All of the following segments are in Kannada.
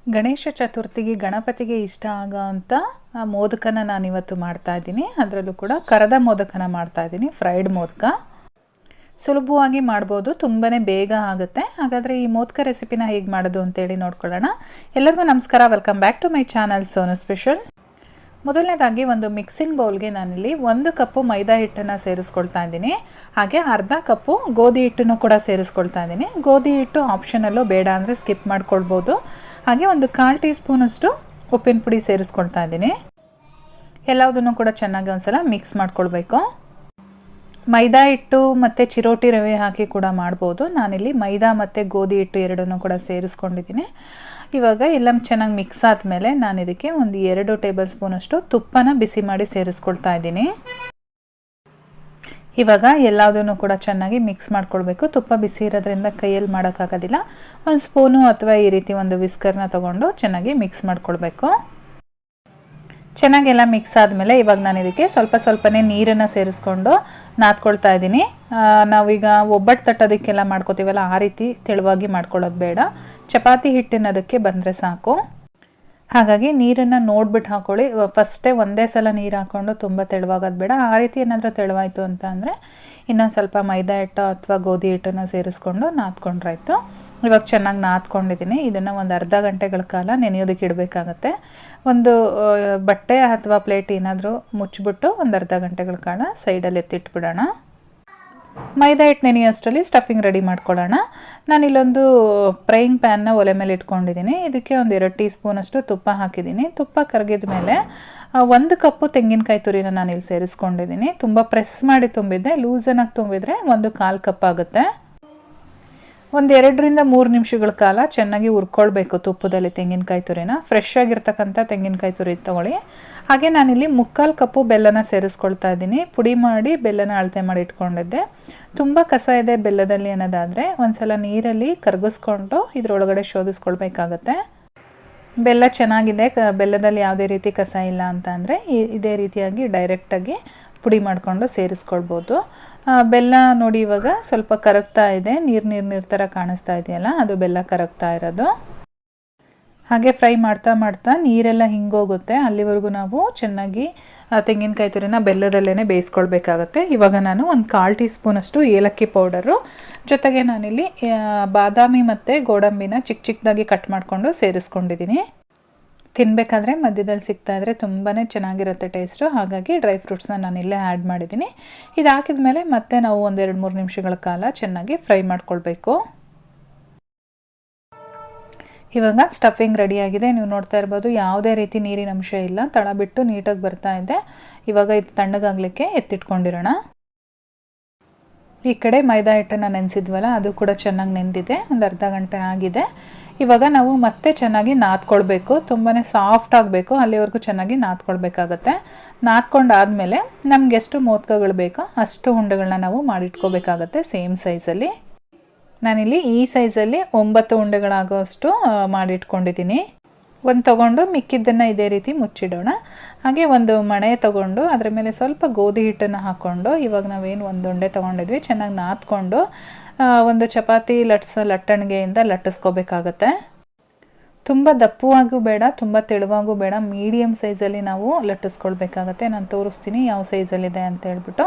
ಗಣೇಶ ಚತುರ್ಥಿಗೆ ಗಣಪತಿಗೆ ಇಷ್ಟ ಆಗೋವಂಥ ಮೋದಕನ ನಾನಿವತ್ತು ಮಾಡ್ತಾಯಿದ್ದೀನಿ. ಅದರಲ್ಲೂ ಕೂಡ ಕರದ ಮೋದಕನ ಮಾಡ್ತಾಯಿದ್ದೀನಿ, ಫ್ರೈಡ್ ಮೋದಕ. ಸುಲಭವಾಗಿ ಮಾಡ್ಬೋದು, ತುಂಬಾ ಬೇಗ ಆಗುತ್ತೆ. ಹಾಗಾದರೆ ಈ ಮೋದಕ ರೆಸಿಪಿನ ಹೇಗೆ ಮಾಡೋದು ಅಂತೇಳಿ ನೋಡ್ಕೊಳ್ಳೋಣ. ಎಲ್ಲರಿಗೂ ನಮಸ್ಕಾರ, welcome back to my channel Sonu special. ಮೊದಲನೇದಾಗಿ ಒಂದು ಮಿಕ್ಸಿಂಗ್ ಬೌಲ್ಗೆ ನಾನಿಲ್ಲಿ 1 ಕಪ್ಪು ಮೈದಾ ಹಿಟ್ಟನ್ನು ಸೇರಿಸ್ಕೊಳ್ತಾ ಇದ್ದೀನಿ. ಹಾಗೆ ಅರ್ಧ ಕಪ್ಪು ಗೋಧಿ ಹಿಟ್ಟನ್ನು ಕೂಡ ಸೇರಿಸ್ಕೊಳ್ತಾ ಇದ್ದೀನಿ. ಗೋಧಿ ಹಿಟ್ಟು ಆಪ್ಷನಲ್ಲು, ಬೇಡ ಅಂದರೆ ಸ್ಕಿಪ್ ಮಾಡ್ಕೊಳ್ಬೋದು. ಹಾಗೆ ಒಂದು 1/4 ಟೀ ಸ್ಪೂನಷ್ಟು ಉಪ್ಪಿನ ಪುಡಿ ಸೇರಿಸ್ಕೊಳ್ತಾ ಇದ್ದೀನಿ. ಎಲ್ಲದನ್ನು ಕೂಡ ಚೆನ್ನಾಗಿ ಒಂದ್ಸಲ ಮಿಕ್ಸ್ ಮಾಡ್ಕೊಳ್ಬೇಕು. ಮೈದಾ ಹಿಟ್ಟು ಮತ್ತು ಚಿರೋಟಿ ರವೆ ಹಾಕಿ ಕೂಡ ಮಾಡ್ಬೋದು. ನಾನಿಲ್ಲಿ ಮೈದಾ ಮತ್ತು ಗೋಧಿ ಹಿಟ್ಟು ಎರಡನ್ನೂ ಕೂಡ ಸೇರಿಸ್ಕೊಂಡಿದ್ದೀನಿ. ಇವಾಗ ಎಲ್ಲ ಚೆನ್ನಾಗಿ ಮಿಕ್ಸ್ ಆದಮೇಲೆ ನಾನು ಇದಕ್ಕೆ ಒಂದು 2 ಟೇಬಲ್ ಸ್ಪೂನಷ್ಟು ತುಪ್ಪನ ಬಿಸಿ ಮಾಡಿ ಸೇರಿಸ್ಕೊಳ್ತಾ ಇದ್ದೀನಿ. ಇವಾಗ ಎಲ್ಲದನ್ನು ಕೂಡ ಚೆನ್ನಾಗಿ ಮಿಕ್ಸ್ ಮಾಡ್ಕೊಳ್ಬೇಕು. ತುಪ್ಪ ಬಿಸಿ ಇರೋದ್ರಿಂದ ಕೈಯಲ್ಲಿ ಮಾಡೋಕ್ಕಾಗೋದಿಲ್ಲ. ಒಂದು ಸ್ಪೂನು ಅಥವಾ ಈ ರೀತಿ ಒಂದು ವಿಸ್ಕರ್ನ ತೊಗೊಂಡು ಚೆನ್ನಾಗಿ ಮಿಕ್ಸ್ ಮಾಡ್ಕೊಳ್ಬೇಕು. ಚೆನ್ನಾಗೆಲ್ಲ ಮಿಕ್ಸ್ ಆದಮೇಲೆ ಇವಾಗ ನಾನು ಇದಕ್ಕೆ ಸ್ವಲ್ಪನೇ ನೀರನ್ನು ಸೇರಿಸ್ಕೊಂಡು ನಾದ್ಕೊಳ್ತಾ ಇದ್ದೀನಿ. ನಾವೀಗ ಒಬ್ಬಟ್ಟು ತಟ್ಟೋದಕ್ಕೆಲ್ಲ ಮಾಡ್ಕೋತೀವಲ್ಲ, ಆ ರೀತಿ ತೆಳುವಾಗಿ ಮಾಡ್ಕೊಳ್ಳೋದು ಬೇಡ. ಚಪಾತಿ ಹಿಟ್ಟಿನದಕ್ಕೆ ಬಂದರೆ ಸಾಕು. ಹಾಗಾಗಿ ನೀರನ್ನು ನೋಡ್ಬಿಟ್ಟು ಹಾಕ್ಕೊಳ್ಳಿ. ಫಸ್ಟೇ ಒಂದೇ ಸಲ ನೀರು ಹಾಕ್ಕೊಂಡು ತುಂಬ ತೆಳುವಾಗೋದು ಬೇಡ. ಆ ರೀತಿ ಏನಾದರೂ ತೆಳುವಾಯಿತು ಅಂತ ಅಂದರೆ ಇನ್ನೊಂದು ಸ್ವಲ್ಪ ಮೈದಾ ಹಿಟ್ಟು ಅಥವಾ ಗೋಧಿ ಹಿಟ್ಟನ್ನು ಸೇರಿಸ್ಕೊಂಡು ನಾದ್ಕೊಂಡ್ರಾಯ್ತು. ಇವಾಗ ಚೆನ್ನಾಗಿ ನಾದ್ಕೊಂಡಿದ್ದೀನಿ. ಇದನ್ನು ಒಂದು ಅರ್ಧ ಗಂಟೆಗಳ ಕಾಲ ನೆನೆಯೋದಕ್ಕೆ ಇಡಬೇಕಾಗತ್ತೆ. ಒಂದು ಬಟ್ಟೆ ಅಥವಾ ಪ್ಲೇಟ್ ಏನಾದರೂ ಮುಚ್ಚಿಬಿಟ್ಟು ಒಂದು ಅರ್ಧ ಗಂಟೆಗಳ ಕಾಲ ಸೈಡಲ್ಲಿ ಎತ್ತಿಟ್ಬಿಡೋಣ. ಮೈದಾ ಹಿಟ್ಟು ನೆನೆಯೋಷ್ಟರಲ್ಲಿ ಸ್ಟಫಿಂಗ್ ರೆಡಿ ಮಾಡ್ಕೊಳ್ಳೋಣ. ನಾನಿಲ್ಲೊಂದು ಫ್ರೈಯಿಂಗ್ ಪ್ಯಾನ್ನ ಒಲೆ ಮೇಲೆ ಇಟ್ಕೊಂಡಿದ್ದೀನಿ. ಇದಕ್ಕೆ ಒಂದು 2 ಟೀ ಸ್ಪೂನಷ್ಟು ತುಪ್ಪ ಹಾಕಿದ್ದೀನಿ. ತುಪ್ಪ ಕರಗಿದ ಮೇಲೆ 1 ಕಪ್ಪು ತೆಂಗಿನಕಾಯಿ ತುರಿನ ನಾನಿಲ್ಲಿ ಸೇರಿಸ್ಕೊಂಡಿದ್ದೀನಿ. ತುಂಬ ಪ್ರೆಸ್ ಮಾಡಿ ತುಂಬಿದ್ದೆ, ಲೂಸನ್ನಾಗಿ ತುಂಬಿದರೆ 1/4 ಕಪ್ ಆಗುತ್ತೆ. ಒಂದು 2 ರಿಂದ 3 ನಿಮಿಷಗಳ ಕಾಲ ಚೆನ್ನಾಗಿ ಹುರ್ಕೊಳ್ಬೇಕು ತುಪ್ಪದಲ್ಲಿ ತೆಂಗಿನಕಾಯಿ ತುರಿನ. ಫ್ರೆಶ್ ಆಗಿರ್ತಕ್ಕಂಥ ತೆಂಗಿನಕಾಯಿ ತುರಿ ತೊಗೊಳ್ಳಿ. ಹಾಗೆ ನಾನಿಲ್ಲಿ 3/4 ಕಪ್ಪು ಬೆಲ್ಲನ ಸೇರಿಸ್ಕೊಳ್ತಾ ಇದ್ದೀನಿ. ಪುಡಿ ಮಾಡಿ ಬೆಲ್ಲನ ಅಳತೆ ಮಾಡಿ ಇಟ್ಕೊಂಡಿದ್ದೆ. ತುಂಬ ಕಸ ಇದೆ ಬೆಲ್ಲದಲ್ಲಿ ಅನ್ನೋದಾದರೆ ಒಂದ್ಸಲ ನೀರಲ್ಲಿ ಕರಗಿಸ್ಕೊಂಡು ಇದರೊಳಗಡೆ ಶೋಧಿಸ್ಕೊಳ್ಬೇಕಾಗತ್ತೆ. ಬೆಲ್ಲ ಚೆನ್ನಾಗಿದೆ, ಬೆಲ್ಲದಲ್ಲಿ ಯಾವುದೇ ರೀತಿ ಕಸ ಇಲ್ಲ ಅಂತ ಅಂದರೆ ಇದೇ ರೀತಿಯಾಗಿ ಡೈರೆಕ್ಟಾಗಿ ಪುಡಿ ಮಾಡಿಕೊಂಡು ಸೇರಿಸ್ಕೊಳ್ಬೋದು. ಬೆಲ್ಲ ನೋಡಿ ಇವಾಗ ಸ್ವಲ್ಪ ಕರಗ್ತಾ ಇದೆ, ನೀರು ಥರ ಕಾಣಿಸ್ತಾ ಇದೆಯಲ್ಲ, ಅದು ಬೆಲ್ಲ ಕರಗ್ತಾ ಇರೋದು. ಹಾಗೆ ಫ್ರೈ ಮಾಡ್ತಾ ನೀರೆಲ್ಲ ಹಿಂಗೋಗುತ್ತೆ. ಅಲ್ಲಿವರೆಗೂ ನಾವು ಚೆನ್ನಾಗಿ ತೆಂಗಿನಕಾಯಿ ತುರಿನ ಬೆಲ್ಲದಲ್ಲೇ ಬೇಯಿಸ್ಕೊಳ್ಬೇಕಾಗತ್ತೆ. ಇವಾಗ ನಾನು ಒಂದು 1/4 ಟೀ ಸ್ಪೂನಷ್ಟು ಏಲಕ್ಕಿ ಪೌಡರು, ಜೊತೆಗೆ ನಾನಿಲ್ಲಿ ಬಾದಾಮಿ ಮತ್ತು ಗೋಡಂಬಿನ ಚಿಕ್ಕದಾಗಿ ಕಟ್ ಮಾಡಿಕೊಂಡು ಸೇರಿಸ್ಕೊಂಡಿದ್ದೀನಿ. ತಿನ್ನಬೇಕಾದ್ರೆ ಮಧ್ಯದಲ್ಲಿ ಸಿಗ್ತಾ ಇದ್ದರೆ ತುಂಬಾ ಚೆನ್ನಾಗಿರುತ್ತೆ ಟೇಸ್ಟು. ಹಾಗಾಗಿ ಡ್ರೈ ಫ್ರೂಟ್ಸ್ನ ನಾನಿಲ್ಲೇ ಆ್ಯಡ್ ಮಾಡಿದ್ದೀನಿ. ಇದು ಹಾಕಿದ ಮೇಲೆ ಮತ್ತೆ ನಾವು ಒಂದು 2-3 ನಿಮಿಷಗಳ ಕಾಲ ಚೆನ್ನಾಗಿ ಫ್ರೈ ಮಾಡ್ಕೊಳ್ಬೇಕು. ಇವಾಗ ಸ್ಟಫಿಂಗ್ ರೆಡಿಯಾಗಿದೆ. ನೀವು ನೋಡ್ತಾ ಇರ್ಬೋದು, ಯಾವುದೇ ರೀತಿ ನೀರಿನ ಅಂಶ ಇಲ್ಲ, ತಳ ಬಿಟ್ಟು ನೀಟಾಗಿ ಬರ್ತಾ ಇದೆ. ಇವಾಗ ಇದು ತಣ್ಣಗಾಗಲಿಕ್ಕೆ ಎತ್ತಿಟ್ಕೊಂಡಿರೋಣ. ಈ ಕಡೆ ಮೈದಾ ಹಿಟ್ಟನ್ನು ನೆನೆಸಿದ್ವಲ್ಲ, ಅದು ಕೂಡ ಚೆನ್ನಾಗಿ ನೆಂದಿದೆ. ಒಂದು ಅರ್ಧ ಗಂಟೆ ಆಗಿದೆ. ಇವಾಗ ನಾವು ಮತ್ತೆ ಚೆನ್ನಾಗಿ ನಾದ್ಕೊಳ್ಬೇಕು. ತುಂಬಾ ಸಾಫ್ಟ್ ಆಗಬೇಕು, ಅಲ್ಲಿವರೆಗೂ ಚೆನ್ನಾಗಿ ನಾದ್ಕೊಳ್ಬೇಕಾಗತ್ತೆ. ನಾದ್ಕೊಂಡಾದಮೇಲೆ ನಮ್ಗೆ ಎಷ್ಟು ಮೋದಕಗಳು ಬೇಕೋ ಅಷ್ಟು ಉಂಡೆಗಳನ್ನ ನಾವು ಮಾಡಿಟ್ಕೋಬೇಕಾಗತ್ತೆ ಸೇಮ್ ಸೈಜಲ್ಲಿ. ನಾನಿಲ್ಲಿ ಈ ಸೈಜಲ್ಲಿ 9 ಉಂಡೆಗಳಾಗೋಷ್ಟು ಮಾಡಿಟ್ಕೊಂಡಿದ್ದೀನಿ. ಒಂದು ತೊಗೊಂಡು ಮಿಕ್ಕಿದ್ದನ್ನು ಇದೇ ರೀತಿ ಮುಚ್ಚಿಡೋಣ. ಹಾಗೆ ಒಂದು ಮಣೆ ತೊಗೊಂಡು ಅದರ ಮೇಲೆ ಸ್ವಲ್ಪ ಗೋಧಿ ಹಿಟ್ಟನ್ನು ಹಾಕ್ಕೊಂಡು ಇವಾಗ ನಾವೇನು ಒಂದು ಉಂಡೆ ತೊಗೊಂಡಿದ್ವಿ ಚೆನ್ನಾಗಿ ನಾದ್ಕೊಂಡು ಒಂದು ಚಪಾತಿ ಲಟ್ಟಣಿಗೆಯಿಂದ ಲಟ್ಟಿಸ್ಕೋಬೇಕಾಗತ್ತೆ. ತುಂಬ ದಪ್ಪವಾಗೂ ಬೇಡ, ತುಂಬ ತೆಳುವಾಗೂ ಬೇಡ, ಮೀಡಿಯಮ್ ಸೈಜಲ್ಲಿ ನಾವು ಲಟ್ಟಿಸ್ಕೊಳ್ಬೇಕಾಗತ್ತೆ. ನಾನು ತೋರಿಸ್ತೀನಿ ಯಾವ ಸೈಜಲ್ಲಿದೆ ಅಂತ ಹೇಳ್ಬಿಟ್ಟು.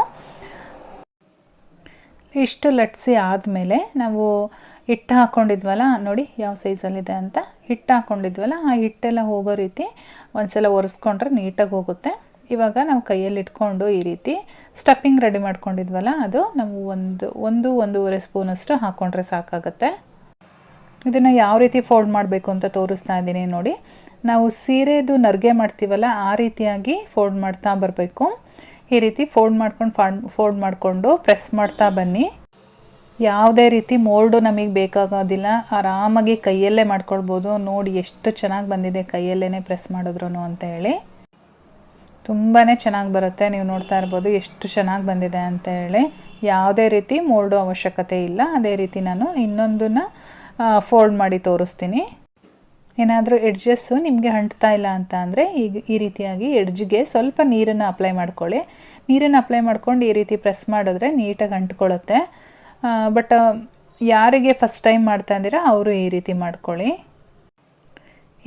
ಇಷ್ಟು ಲಟ್ಟಿಸಿ ಆದಮೇಲೆ ನಾವು ಹಿಟ್ಟು ಹಾಕ್ಕೊಂಡಿದ್ವಲ್ಲ, ನೋಡಿ ಯಾವ ಸೈಜಲ್ಲಿದೆ ಅಂತ. ಹಿಟ್ಟು ಹಾಕ್ಕೊಂಡಿದ್ವಲ್ಲ, ಆ ಹಿಟ್ಟೆಲ್ಲ ಹೋಗೋ ರೀತಿ ಒಂದ್ಸಲ ಒರೆಸ್ಕೊಂಡ್ರೆ ನೀಟಾಗಿ ಹೋಗುತ್ತೆ. ಇವಾಗ ನಾವು ಕೈಯಲ್ಲಿ ಇಟ್ಕೊಂಡು ಈ ರೀತಿ ಸ್ಟಫಿಂಗ್ ರೆಡಿ ಮಾಡ್ಕೊಂಡಿದ್ವಲ್ಲ, ಅದು ನಾವು ಒಂದೂವರೆ ಸ್ಪೂನಷ್ಟು ಹಾಕ್ಕೊಂಡ್ರೆ ಸಾಕಾಗುತ್ತೆ. ಇದನ್ನು ಯಾವ ರೀತಿ ಫೋಲ್ಡ್ ಮಾಡಬೇಕು ಅಂತ ತೋರಿಸ್ತಾ ಇದ್ದೀನಿ ನೋಡಿ. ನಾವು ಸೀರೆದು ನರ್ಗೆ ಮಾಡ್ತೀವಲ್ಲ, ಆ ರೀತಿಯಾಗಿ ಫೋಲ್ಡ್ ಮಾಡ್ತಾ ಬರಬೇಕು. ಈ ರೀತಿ ಫೋಲ್ಡ್ ಮಾಡಿಕೊಂಡು ಪ್ರೆಸ್ ಮಾಡ್ತಾ ಬನ್ನಿ. ಯಾವುದೇ ರೀತಿ ಮೋಲ್ಡು ನಮಗೆ ಬೇಕಾಗೋದಿಲ್ಲ, ಆರಾಮಾಗಿ ಕೈಯಲ್ಲೇ ಮಾಡ್ಕೊಳ್ಬೋದು. ನೋಡಿ ಎಷ್ಟು ಚೆನ್ನಾಗಿ ಬಂದಿದೆ ಕೈಯಲ್ಲೇ ಪ್ರೆಸ್ ಮಾಡಿದ್ರು ಅಂತ ಹೇಳಿ. ತುಂಬಾ ಚೆನ್ನಾಗಿ ಬರುತ್ತೆ. ನೀವು ನೋಡ್ತಾ ಇರ್ಬೋದು ಎಷ್ಟು ಚೆನ್ನಾಗಿ ಬಂದಿದೆ ಅಂತ ಹೇಳಿ. ಯಾವುದೇ ರೀತಿ ಮೋಲ್ಡು ಅವಶ್ಯಕತೆ ಇಲ್ಲ. ಅದೇ ರೀತಿ ನಾನು ಇನ್ನೊಂದನ್ನು ಫೋಲ್ಡ್ ಮಾಡಿ ತೋರಿಸ್ತೀನಿ. ಏನಾದರೂ ಎಡ್ಜಸ್ಸು ನಿಮಗೆ ಅಂಟ್ತಾ ಇಲ್ಲ ಅಂತ ಅಂದರೆ ಈ ರೀತಿಯಾಗಿ ಎಡ್ಜ್ಗೆ ಸ್ವಲ್ಪ ನೀರನ್ನು ಅಪ್ಲೈ ಮಾಡ್ಕೊಳ್ಳಿ. ನೀರನ್ನು ಅಪ್ಲೈ ಮಾಡ್ಕೊಂಡು ಈ ರೀತಿ ಪ್ರೆಸ್ ಮಾಡಿದ್ರೆ ನೀಟಾಗಿ ಅಂಟ್ಕೊಳ್ಳುತ್ತೆ. ಬಟ್ ಯಾರಿಗೆ ಫಸ್ಟ್ ಟೈಮ್ ಮಾಡ್ತಾ ಇದ್ದೀರಾ ಅವರು ಈ ರೀತಿ ಮಾಡ್ಕೊಳ್ಳಿ.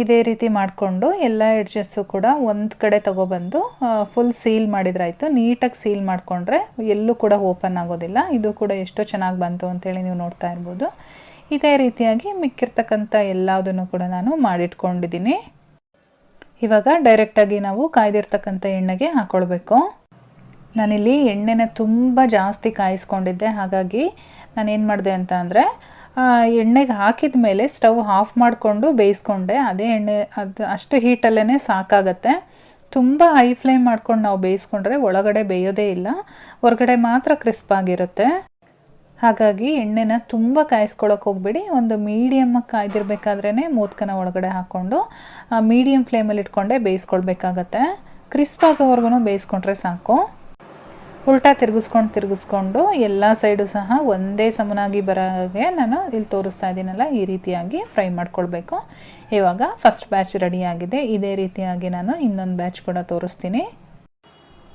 ಇದೇ ರೀತಿ ಮಾಡಿಕೊಂಡು ಎಲ್ಲ ಎಡ್ಜಸ್ಸು ಕೂಡ ಒಂದು ಕಡೆ ತೊಗೊಬಂದು ಫುಲ್ ಸೀಲ್ ಮಾಡಿದ್ರಾಯ್ತು. ನೀಟಾಗಿ ಸೀಲ್ ಮಾಡಿಕೊಂಡ್ರೆ ಎಲ್ಲೂ ಕೂಡ ಓಪನ್ ಆಗೋದಿಲ್ಲ. ಇದು ಕೂಡ ಎಷ್ಟೋ ಚೆನ್ನಾಗಿ ಬಂತು ಅಂತೇಳಿ ನೀವು ನೋಡ್ತಾ ಇರ್ಬೋದು. ಇದೇ ರೀತಿಯಾಗಿ ಮಿಕ್ಕಿರ್ತಕ್ಕಂಥ ಎಲ್ಲದನ್ನು ಕೂಡ ನಾನು ಮಾಡಿಟ್ಕೊಂಡಿದ್ದೀನಿ. ಇವಾಗ ಡೈರೆಕ್ಟಾಗಿ ನಾವು ಕಾಯ್ದಿರ್ತಕ್ಕಂಥ ಎಣ್ಣೆಗೆ ಹಾಕ್ಕೊಳ್ಬೇಕು. ನಾನಿಲ್ಲಿ ಎಣ್ಣೆನ ತುಂಬ ಜಾಸ್ತಿ ಕಾಯಿಸ್ಕೊಂಡಿದ್ದೆ. ಹಾಗಾಗಿ ನಾನೇನು ಮಾಡಿದೆ ಅಂತ ಅಂದರೆ ಎಣ್ಣೆಗೆ ಹಾಕಿದ ಮೇಲೆ ಸ್ಟವ್ ಆಫ್ ಮಾಡಿಕೊಂಡು ಬೇಯಿಸ್ಕೊಂಡೆ. ಅದೇ ಎಣ್ಣೆ ಅದು ಅಷ್ಟು ಹೀಟಲ್ಲೇ ಸಾಕಾಗತ್ತೆ. ತುಂಬ ಹೈ ಫ್ಲೇಮ್ ಮಾಡ್ಕೊಂಡು ನಾವು ಬೇಯಿಸ್ಕೊಂಡ್ರೆ ಒಳಗಡೆ ಬೇಯೋದೇ ಇಲ್ಲ, ಹೊರಗಡೆ ಮಾತ್ರ ಕ್ರಿಸ್ಪ್ ಆಗಿರುತ್ತೆ. ಹಾಗಾಗಿ ಎಣ್ಣೆನ ತುಂಬ ಕಾಯಿಸ್ಕೊಳ್ಳೋಕೆ ಹೋಗ್ಬಿಡಿ. ಒಂದು ಮೀಡಿಯಮ್ಮಾಗಿ ಕಾಯ್ದಿರಬೇಕಾದ್ರೇ ಮೋದಕನ ಒಳಗಡೆ ಹಾಕ್ಕೊಂಡು ಮೀಡಿಯಮ್ ಫ್ಲೇಮಲ್ಲಿ ಇಟ್ಕೊಂಡೆ ಬೇಯಿಸ್ಕೊಳ್ಬೇಕಾಗತ್ತೆ. ಕ್ರಿಸ್ಪ್ ಆಗೋವರೆಗೂ ಬೇಯಿಸ್ಕೊಂಡ್ರೆ ಸಾಕು. ಉಲ್ಟಾ ತಿರುಗಿಸ್ಕೊಂಡು ಎಲ್ಲ ಸೈಡು ಸಹ ಒಂದೇ ಸಮನಾಗಿ ಬರೋ ಹಾಗೆ ನಾನು ಇಲ್ಲಿ ತೋರಿಸ್ತಾ ಇದ್ದೀನಲ್ಲ, ಈ ರೀತಿಯಾಗಿ ಫ್ರೈ ಮಾಡ್ಕೊಳ್ಬೇಕು. ಇವಾಗ ಫಸ್ಟ್ ಬ್ಯಾಚ್ ರೆಡಿಯಾಗಿದೆ. ಇದೇ ರೀತಿಯಾಗಿ ನಾನು ಇನ್ನೊಂದು ಬ್ಯಾಚ್ ಕೂಡ ತೋರಿಸ್ತೀನಿ.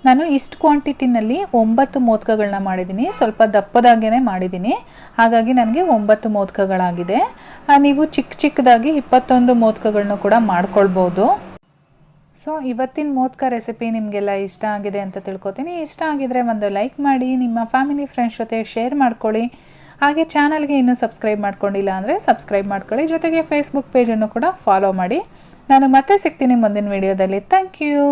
ನಾನು ಇಷ್ಟು ಕ್ವಾಂಟಿಟಿನಲ್ಲಿ 9 ಮೋದಕಗಳನ್ನ ಮಾಡಿದ್ದೀನಿ. ಸ್ವಲ್ಪ ದಪ್ಪದಾಗೇ ಮಾಡಿದ್ದೀನಿ, ಹಾಗಾಗಿ ನನಗೆ 9 ಮೋದಕಗಳಾಗಿದೆ. ನೀವು ಚಿಕ್ಕದಾಗಿ 21 ಮೋದಕಗಳನ್ನ ಕೂಡ ಮಾಡ್ಕೊಳ್ಬೋದು. ಸೊ ಇವತ್ತಿನ ಮೋದಕ ರೆಸಿಪಿ ನಿಮಗೆಲ್ಲ ಇಷ್ಟ ಆಗಿದೆ ಅಂತ ತಿಳ್ಕೊತೀನಿ. ಇಷ್ಟ ಆಗಿದರೆ ಒಂದು ಲೈಕ್ ಮಾಡಿ, ನಿಮ್ಮ ಫ್ಯಾಮಿಲಿ ಫ್ರೆಂಡ್ಸ್ ಜೊತೆ ಶೇರ್ ಮಾಡ್ಕೊಳ್ಳಿ. ಹಾಗೆ ಚಾನಲ್ಗೆ ಇನ್ನೂ ಸಬ್ಸ್ಕ್ರೈಬ್ ಮಾಡ್ಕೊಂಡಿಲ್ಲ ಅಂದರೆ ಸಬ್ಸ್ಕ್ರೈಬ್ ಮಾಡ್ಕೊಳ್ಳಿ. ಜೊತೆಗೆ ಫೇಸ್ಬುಕ್ ಪೇಜನ್ನು ಕೂಡ ಫಾಲೋ ಮಾಡಿ. ನಾನು ಮತ್ತೆ ಸಿಗ್ತೀನಿ ಮುಂದಿನ ವಿಡಿಯೋದಲ್ಲಿ. Thank you.